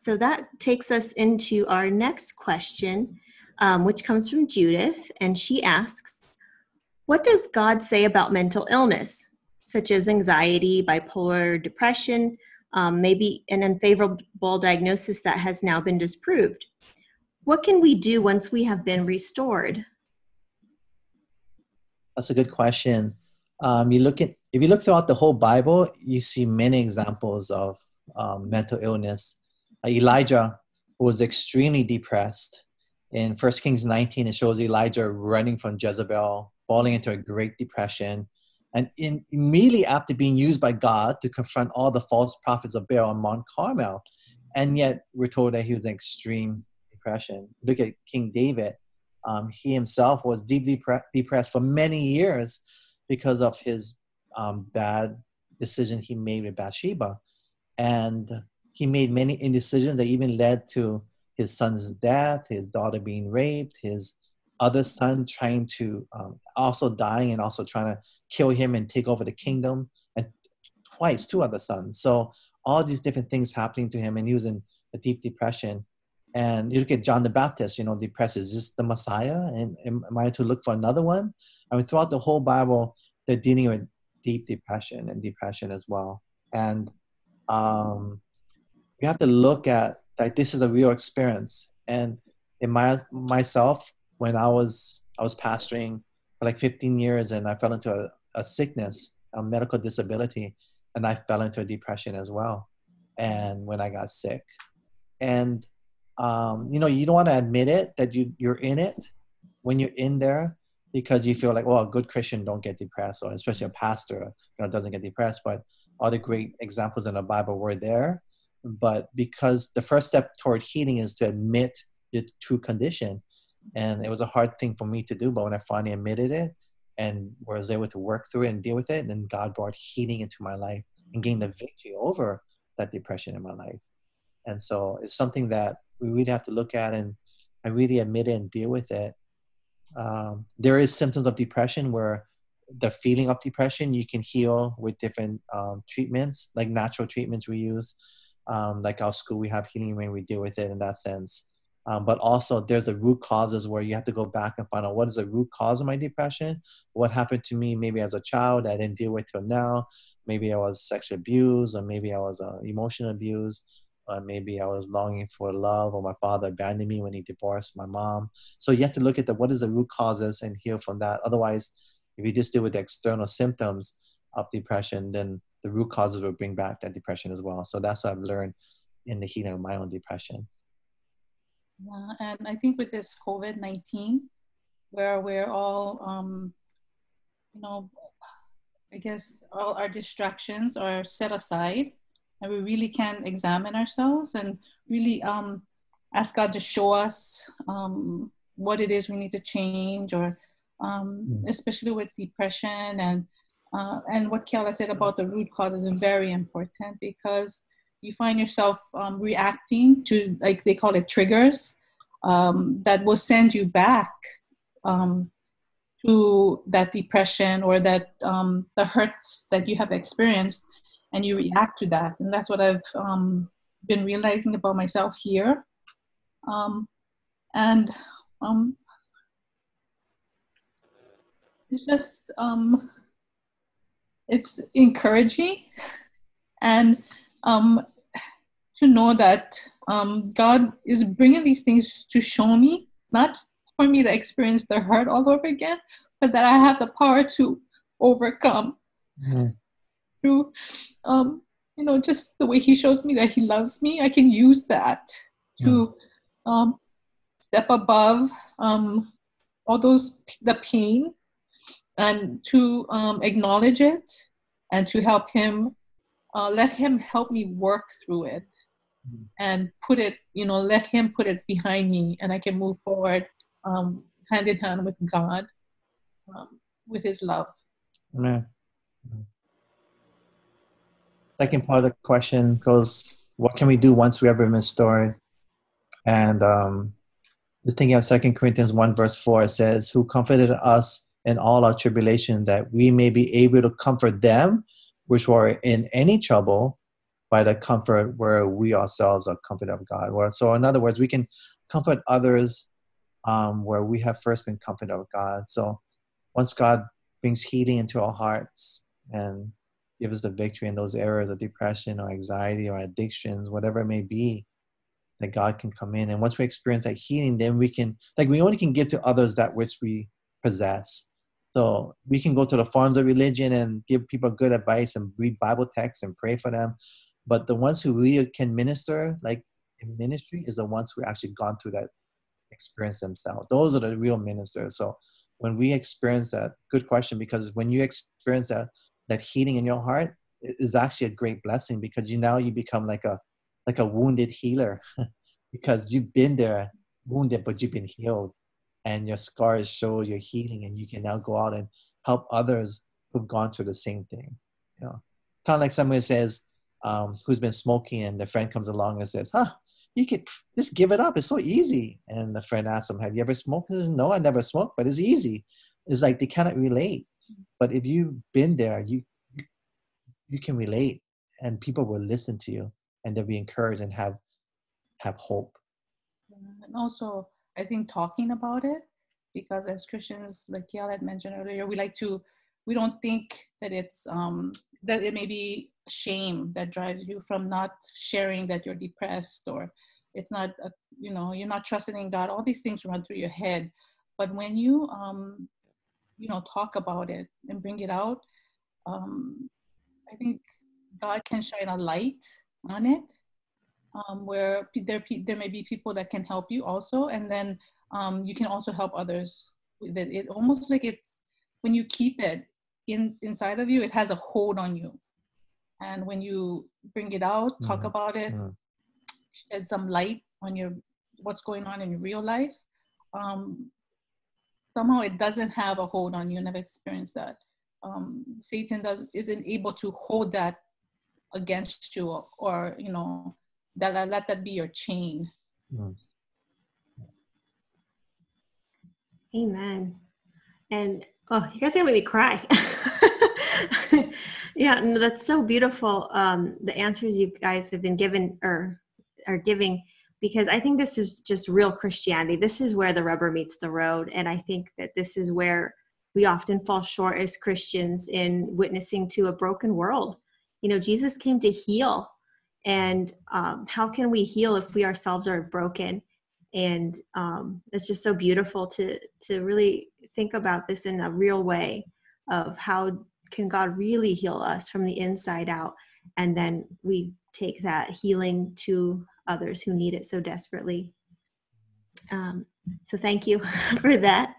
So that takes us into our next question, which comes from Judith, and she asks, what does God say about mental illness, such as anxiety, bipolar depression, maybe an unfavorable diagnosis that has now been disproved? What can we do once we have been restored? That's a good question. If you look throughout the whole Bible, you see many examples of mental illness. Elijah was extremely depressed. In 1 Kings 19, it shows Elijah running from Jezebel, falling into a great depression. And immediately after being used by God to confront all the false prophets of Baal on Mount Carmel, and yet we're told that he was in extreme depression. Look at King David. He himself was deeply depressed for many years because of his bad decision he made with Bathsheba. And he made many indecisions that even led to his son's death, his daughter being raped, his other son trying to also dying and also trying to kill him and take over the kingdom, and twice, two other sons. So all these different things happening to him, and he was in a deep depression. And you look at John the Baptist, depressed. Is this the Messiah? And am I to look for another one? I mean, throughout the whole Bible, they're dealing with deep depression and depression as well. And you have to look at, like, this is a real experience. And in myself, when I was pastoring for like 15 years, and I fell into a sickness, a medical disability, and I fell into a depression as well. And when I got sick, and you don't want to admit it, that you're in it when you're in there, because you feel like, well, a good Christian don't get depressed, or especially a pastor doesn't get depressed. But all the great examples in the Bible were there. But because the first step toward healing is to admit your true condition. And it was a hard thing for me to do, but when I finally admitted it and was able to work through it and deal with it, then God brought healing into my life and gained the victory over that depression in my life. And so it's something that we really have to look at and really admit it and deal with it. There is symptoms of depression where the feeling of depression you can heal with different treatments, like natural treatments we use. Like our school, we have healing when we deal with it in that sense. But also there's the root causes where you have to go back and find out what is the root cause of my depression. What happened to me maybe as a child I didn't deal with till now. Maybe I was sexually abused, or maybe I was emotional abused. Maybe I was longing for love, or my father abandoned me when he divorced my mom. So you have to look at what is the root causes and heal from that. Otherwise, if you just deal with the external symptoms of depression, then the root causes will bring back that depression as well. So that's what I've learned in the healing of my own depression. Yeah, and I think with this COVID-19, where we're all, I guess all our distractions are set aside, and we really can examine ourselves and really ask God to show us what it is we need to change, or especially with depression, and what Keala said about the root cause is very important, because you find yourself reacting to, like they call it, triggers that will send you back to that depression, or that the hurt that you have experienced, and you react to that. And that's what I've been realizing about myself here. It's just, it's encouraging, and to know that God is bringing these things to show me, not for me to experience the hurt all over again, but that I have the power to overcome through, just the way He shows me that He loves me. I can use that to step above all the pain, and to acknowledge it, and to help Him, let Him help me work through it, and put it, let Him put it behind me, and I can move forward hand in hand with God, with His love. Amen. Second part of the question goes, what can we do once we have been restored? And just thinking of 2 Corinthians 1 verse 4, it says, who comforted us in all our tribulation, that we may be able to comfort them which were in any trouble by the comfort where we ourselves are comforted of God. So in other words, we can comfort others where we have first been comforted of God. So once God brings healing into our hearts and gives us the victory in those areas of depression or anxiety or addictions, whatever it may be, that God can come in. And once we experience that healing, then we can, like, we only can give to others that which we possess. So we can go to the forms of religion and give people good advice and read Bible texts and pray for them. But the ones who really can minister, like in ministry, is the ones who actually gone through that experience themselves. Those are the real ministers. So when we experience that, good question, because when you experience that healing in your heart, it is actually a great blessing, because you become like a wounded healer because you've been there wounded, but you've been healed, and your scars show your healing, and you can now go out and help others who've gone through the same thing. Kind of like somebody says, who's been smoking, and the friend comes along and says, you could just give it up. It's so easy. And the friend asks him, have you ever smoked? He says, no, I never smoked, but it's easy. It's like they cannot relate. But if you've been there, you can relate, and people will listen to you, and they'll be encouraged and have hope. And also, I think talking about it, because as Christians, like Keala had mentioned earlier, we don't think that it's that it may be shame that drives you from not sharing that you're depressed, or it's not you're not trusting in God. All these things run through your head, but when you talk about it and bring it out, I think God can shine a light on it, where there may be people that can help you also, and then you can also help others with it. It almost like it's, when you keep it inside of you, it has a hold on you, and when you bring it out, talk about it, shed some light on what's going on in your real life, somehow it doesn't have a hold on you. And I've experienced that. Satan isn't able to hold that against you, or let that be your chain. Amen. And you guys are gonna make me cry. Yeah, no, that's so beautiful. The answers you guys have been given or are giving, because I think this is just real Christianity. This is where the rubber meets the road. And I think that this is where we often fall short as Christians in witnessing to a broken world. Jesus came to heal. And how can we heal if we ourselves are broken? And it's just so beautiful to really think about this in a real way of how can God really heal us from the inside out. And then we take that healing to others who need it so desperately. So thank you for that.